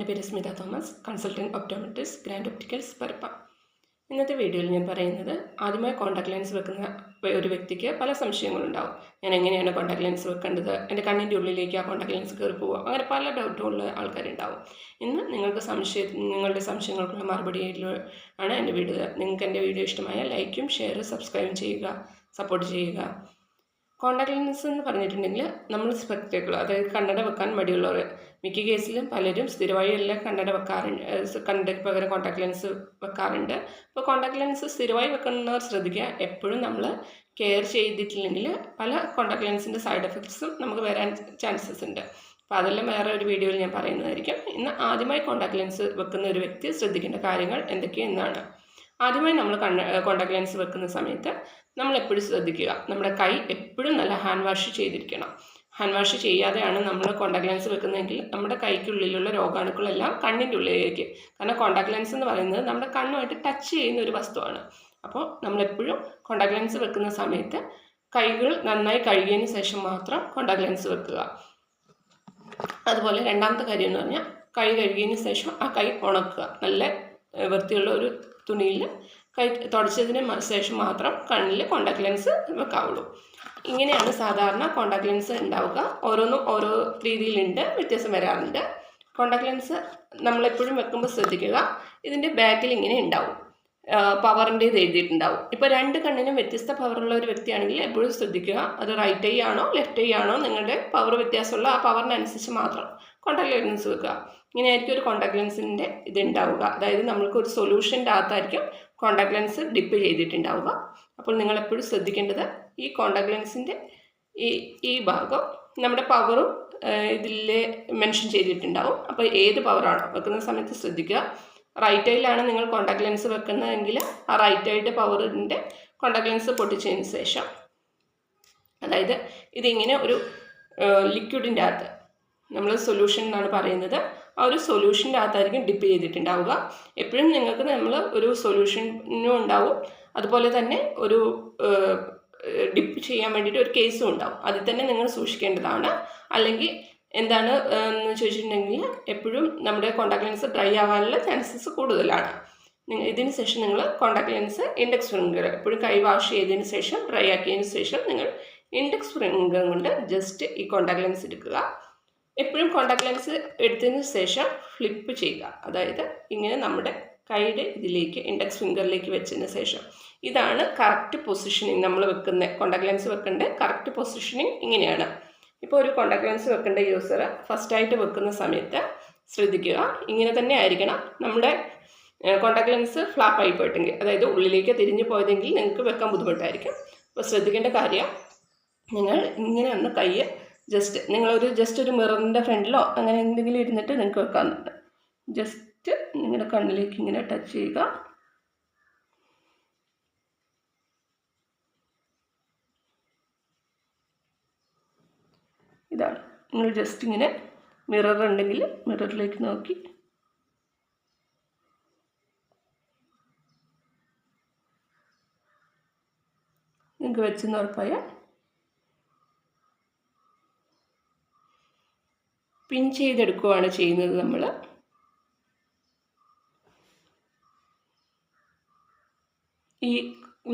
എൻ്റെ പേര് Smitha Thomas, consultant optometrist, grand opticals, Parappa. ഇന്നത്തെ വീഡിയോയിൽ ഞാൻ പറയുന്നത്, ആദ്യമായി കോൺടാക്ട് ലെൻസ് വെക്കുന്ന ഒരു വ്യക്തിക്ക് പല സംശയങ്ങളുണ്ടാവും. ഞാൻ എങ്ങനെയാണ് കോൺടാക്ട് ലെൻസ് വെക്കേണ്ടത്, എൻ്റെ കണ്ണിൻ്റെ ഉള്ളിലേക്ക് ആ കോൺടാക്ട് ലെൻസ് കയറി പോവുക, അങ്ങനെ പല ഡൗട്ടുള്ള ആൾക്കാരുണ്ടാവും. ഇന്ന് നിങ്ങളുടെ സംശയങ്ങൾക്കുള്ള മറുപടിയിലാണ് എൻ്റെ വീഡിയോ. നിങ്ങൾക്ക് എൻ്റെ വീഡിയോ ഇഷ്ടമായ ലൈക്കും ഷെയർ സബ്സ്ക്രൈബും ചെയ്യുക, സപ്പോർട്ട് ചെയ്യുക. കോൺടാക്ട് ലെൻസ് എന്ന് പറഞ്ഞിട്ടുണ്ടെങ്കിൽ നമ്മൾ സ്പെക്ടക്കിൾ, അതായത് കണ്ണട വെക്കാൻ മടിയുള്ളവർ, മിക്ക കേസിലും പലരും സ്ഥിരമായി എല്ലാം കണ്ണട വെക്കാറുണ്ട്, കണ്ണടയ്ക്ക് പകരം കോൺടാക്ട് ലെൻസ് വെക്കാറുണ്ട്. അപ്പോൾ കോൺടാക്ട് ലെൻസ് സ്ഥിരമായി വെക്കുന്നവർ ശ്രദ്ധിക്കുക, എപ്പോഴും നമ്മൾ കെയർ ചെയ്തിട്ടില്ലെങ്കിൽ പല കോൺടാക്ട് ലെൻസിൻ്റെ സൈഡ് എഫക്ട്സും നമുക്ക് വരാൻ ചാൻസസ് ഉണ്ട്. അപ്പോൾ അതെല്ലാം വേറെ ഒരു വീഡിയോയിൽ ഞാൻ പറയുന്നതായിരിക്കും. ഇന്ന് ആദ്യമായി കോൺടാക്ട് ലെൻസ് വെക്കുന്ന ഒരു വ്യക്തി ശ്രദ്ധിക്കേണ്ട കാര്യങ്ങൾ എന്തൊക്കെയെന്നാണ്. ആദ്യമായി നമ്മൾ കോൺടാക്ട് ലെൻസ് വെക്കുന്ന സമയത്ത് നമ്മൾ എപ്പോഴും ശ്രദ്ധിക്കുക, നമ്മുടെ കൈ എപ്പോഴും നല്ല ഹാൻഡ് വാഷ് ചെയ്തിരിക്കണം. ഹാൻഡ് വാഷ് ചെയ്യാതെയാണ് നമ്മൾ കോൺടാക്ട് ലെൻസ് വെക്കുന്നതെങ്കിൽ നമ്മുടെ കൈക്കുള്ളിലുള്ള രോഗാണുക്കളെല്ലാം കണ്ണിൻ്റെ ഉള്ളിലേക്ക്, കാരണം കോൺടാക്ട് ലെൻസ് എന്ന് പറയുന്നത് നമ്മുടെ കണ്ണുമായിട്ട് ടച്ച് ചെയ്യുന്ന ഒരു വസ്തുവാണ്. അപ്പോൾ നമ്മളെപ്പോഴും കോൺടാക്ട് ലെൻസ് വെക്കുന്ന സമയത്ത് കൈകൾ നന്നായി കഴുകിയതിന് ശേഷം മാത്രം കോൺടാക്ട് ലെൻസ് വെക്കുക. അതുപോലെ രണ്ടാമത്തെ കാര്യം എന്ന് പറഞ്ഞാൽ, കൈ കഴുകിയതിന് ശേഷം ആ കൈ ഉണക്കുക. നല്ല വൃത്തിയുള്ള ഒരു തുണിയിൽ കൈ തുടച്ചതിന് ശേഷം മാത്രം കണ്ണിൽ കോൺടാക്ട് ലെൻസ് വെക്കാവുള്ളൂ. ഇങ്ങനെയാണ് സാധാരണ കോൺടാക്ട് ലെൻസ് ഉണ്ടാവുക. ഓരോന്നും ഓരോ രീതിയിലുണ്ട്, വ്യത്യാസം വരാറുണ്ട്. കോൺടാക്ട് ലെൻസ് നമ്മളെപ്പോഴും വെക്കുമ്പോൾ ശ്രദ്ധിക്കുക, ഇതിൻ്റെ ബാക്കിൽ ഇങ്ങനെ ഉണ്ടാവും, പവറിൻ്റെ ഇത് എഴുതിയിട്ടുണ്ടാവും. ഇപ്പോൾ രണ്ട് കണ്ണിനും വ്യത്യസ്ത പവറുള്ള ഒരു വ്യക്തിയാണെങ്കിൽ എപ്പോഴും ശ്രദ്ധിക്കുക, അത് റൈറ്റ് ഐ ആണോ ലെഫ്റ്റ് ഐ ആണോ, നിങ്ങളുടെ പവർ വ്യത്യാസമുള്ള ആ പവറിനനുസരിച്ച് മാത്രം കോൺടാക്ട് ലെൻസ് വെക്കുക. ഇങ്ങനെയായിരിക്കും ഒരു കോൺടാക്ട് ലെൻസിൻ്റെ ഇത് ഉണ്ടാവുക. അതായത് നമ്മൾക്ക് ഒരു സൊല്യൂഷൻ്റെ അകത്തായിരിക്കും കോൺടാക്ട് ലെൻസ് ഡിപ്പ് ചെയ്തിട്ടുണ്ടാവുക. അപ്പോൾ നിങ്ങളെപ്പോഴും ശ്രദ്ധിക്കേണ്ടത്, ഈ കോൺടാക്ട് ലെൻസിൻ്റെ ഈ ഭാഗം നമ്മുടെ പവറും ഇതിൽ മെൻഷൻ ചെയ്തിട്ടുണ്ടാവും. അപ്പോൾ ഏത് പവറാണോ വെക്കുന്ന സമയത്ത് ശ്രദ്ധിക്കുക. റൈറ്റ് ഐയിലാണ് നിങ്ങൾ കോൺടാക്ട് ലെൻസ് വെക്കുന്നതെങ്കിൽ ആ റൈറ്റ് ഐയുടെ പവറിൻ്റെ കോൺടാക്ട് ലെൻസ് പൊട്ടിച്ചതിന് ശേഷം, അതായത് ഇതിങ്ങനെ ഒരു ലിക്വിഡിൻ്റെ അകത്ത്, നമ്മൾ സൊല്യൂഷൻ എന്നാണ് പറയുന്നത്, ആ ഒരു സൊല്യൂഷൻ്റെ അകത്തായിരിക്കും ഡിപ്പ് ചെയ്തിട്ടുണ്ടാവുക. എപ്പോഴും നിങ്ങൾക്ക് നമ്മൾ ഒരു സൊല്യൂഷനും ഉണ്ടാവും, അതുപോലെ തന്നെ ഒരു ഡിപ്പ് ചെയ്യാൻ വേണ്ടിയിട്ട് ഒരു കേസും ഉണ്ടാവും. അതിൽ തന്നെ നിങ്ങൾ സൂക്ഷിക്കേണ്ടതാണ്. അല്ലെങ്കിൽ എന്താണ് എന്ന് ചോദിച്ചിട്ടുണ്ടെങ്കിൽ, എപ്പോഴും നമ്മുടെ കോൺടാക്ട് ലെൻസ് ഡ്രൈ ആവാനുള്ള ചാൻസസ് കൂടുതലാണ്. ഇതിന് ശേഷം നിങ്ങൾ കോൺടാക്ട് ലെൻസ് ഇൻഡെക്സ് ഫിംഗർ, എപ്പോഴും കൈ വാഷ് ചെയ്തതിന് ശേഷം ഡ്രൈ ആക്കിയതിന് ശേഷം നിങ്ങൾ ഇൻഡെക്സ് ഫിംഗർ കൊണ്ട് ജസ്റ്റ് ഈ കോൺടാക്ട് ലെൻസ് എടുക്കുക. എപ്പോഴും കോൺടാക്ട് ലെൻസ് എടുത്തതിന് ശേഷം ഫ്ലിപ്പ് ചെയ്യുക, അതായത് ഇങ്ങനെ നമ്മുടെ കൈയുടെ ഇതിലേക്ക് ഇൻഡെക്സ് ഫിംഗറിലേക്ക് വെച്ചതിന് ശേഷം, ഇതാണ് കറക്റ്റ് പൊസിഷനിങ്. നമ്മൾ വെക്കുന്ന കോൺടാക്ട് ലെൻസ് വെക്കേണ്ട കറക്റ്റ് പൊസിഷനിങ് ഇങ്ങനെയാണ്. ഇപ്പോൾ ഒരു കോൺടാക്ട് ലെൻസ് വെക്കേണ്ട യൂസർ ഫസ്റ്റായിട്ട് വെക്കുന്ന സമയത്ത് ശ്രദ്ധിക്കുക, ഇങ്ങനെ തന്നെ ആയിരിക്കണം. നമ്മുടെ കോൺടാക്ട് ലെൻസ് ഫ്ലാപ്പായി പോയിട്ടെങ്കിൽ, അതായത് ഉള്ളിലേക്ക് തിരിഞ്ഞു പോയതെങ്കിൽ നിങ്ങൾക്ക് വെക്കാൻ ബുദ്ധിമുട്ടായിരിക്കും. അപ്പോൾ ശ്രദ്ധിക്കേണ്ട കാര്യം, നിങ്ങൾ ഇങ്ങനെ ഒന്ന് കൈ ജസ്റ്റ് ഒരു മിററിൻ്റെ ഫ്രണ്ടിലോ അങ്ങനെ എന്തെങ്കിലും ഇരുന്നിട്ട് നിങ്ങൾക്ക് വെക്കാവുന്നതാണ്. ജസ്റ്റ് നിങ്ങളുടെ കണ്ണിലേക്ക് ഇങ്ങനെ ടച്ച് ചെയ്യുക. ഇതാണ്, നിങ്ങൾ ജസ്റ്റ് ഇങ്ങനെ മിറർ ഉണ്ടെങ്കിൽ മിററിലേക്ക് നോക്കി നിങ്ങൾക്ക് വെച്ചെന്ന് ഉറപ്പായാൽ പിൻ ചെയ്തെടുക്കുകയാണ് ചെയ്യുന്നത്.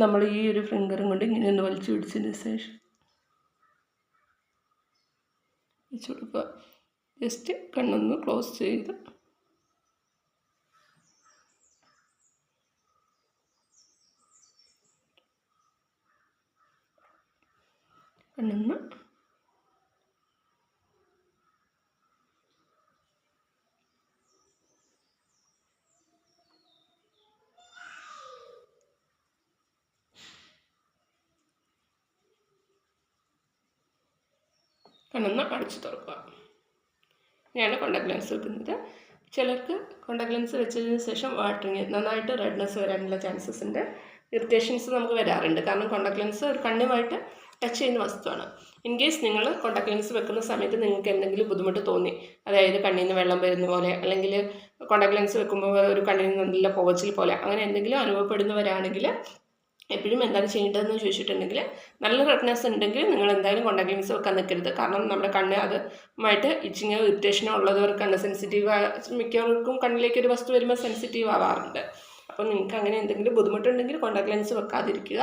നമ്മൾ ഈ ഒരു ഫിംഗറും കൊണ്ട് ഇങ്ങനെ ഒന്ന് വലിച്ചു പിടിച്ചതിന് ശേഷം വെച്ച് കൊടുക്കുക. ജസ്റ്റ് കണ്ണൊന്ന് ക്ലോസ് ചെയ്ത് കണ്ണൊന്ന് അടച്ചു തുറക്കുക. ഇങ്ങനെയാണ് കോൺടാക്ട് ലെൻസ് വെക്കുന്നത്. ചിലർക്ക് കോൺടാക്ട് ലെൻസ് വെച്ചതിന് ശേഷം വാട്ടറിങ്, നന്നായിട്ട് റെഡ്നെസ് വരാനുള്ള ചാൻസസ് ഉണ്ട്. ഇറിറ്റേഷൻസ് നമുക്ക് വരാറുണ്ട്, കാരണം കോൺടാക്ട് ലെൻസ് ഒരു കണ്ണുമായിട്ട് ടച്ച് ചെയ്യുന്ന വസ്തുവാണ്. ഇൻ കേസ് നിങ്ങൾ കോൺടാക്ട് ലെൻസ് വെക്കുന്ന സമയത്ത് നിങ്ങൾക്ക് എന്തെങ്കിലും ബുദ്ധിമുട്ട് തോന്നി, അതായത് കണ്ണിൽ നിന്ന് വെള്ളം വരുന്ന പോലെ, അല്ലെങ്കിൽ കോൺടാക്ട് ലെൻസ് വെക്കുമ്പോൾ ഒരു കണ്ണിൽ നിന്ന് നല്ല പുകച്ചിൽ പോലെ, അങ്ങനെ എന്തെങ്കിലും അനുഭവപ്പെടുന്നവരാണെങ്കിൽ എപ്പോഴും എന്താണ് ചെയ്യേണ്ടതെന്ന് ചോദിച്ചിട്ടുണ്ടെങ്കിൽ നല്ല റെഡ്നെസ് ഉണ്ടെങ്കിൽ നിങ്ങൾ എന്തായാലും കോൺടാക്ട് ലെൻസ് വെക്കാൻ നിൽക്കരുത്. കാരണം നമ്മുടെ കണ്ണ് അതുമായിട്ട് ഇച്ചിങ്ങോ ഇറിറ്റേഷനോ ഉള്ളവർ കണ്ണ് സെൻസിറ്റീവ് മിക്കവർക്കും കണ്ണിലേക്ക് ഒരു വസ്തു വരുമ്പോൾ സെൻസിറ്റീവ് ആവാറുണ്ട്. അപ്പോൾ നിങ്ങൾക്ക് അങ്ങനെ എന്തെങ്കിലും ബുദ്ധിമുട്ടുണ്ടെങ്കിൽ കോൺടാക്ട് ലെൻസ് വെക്കാതിരിക്കുക.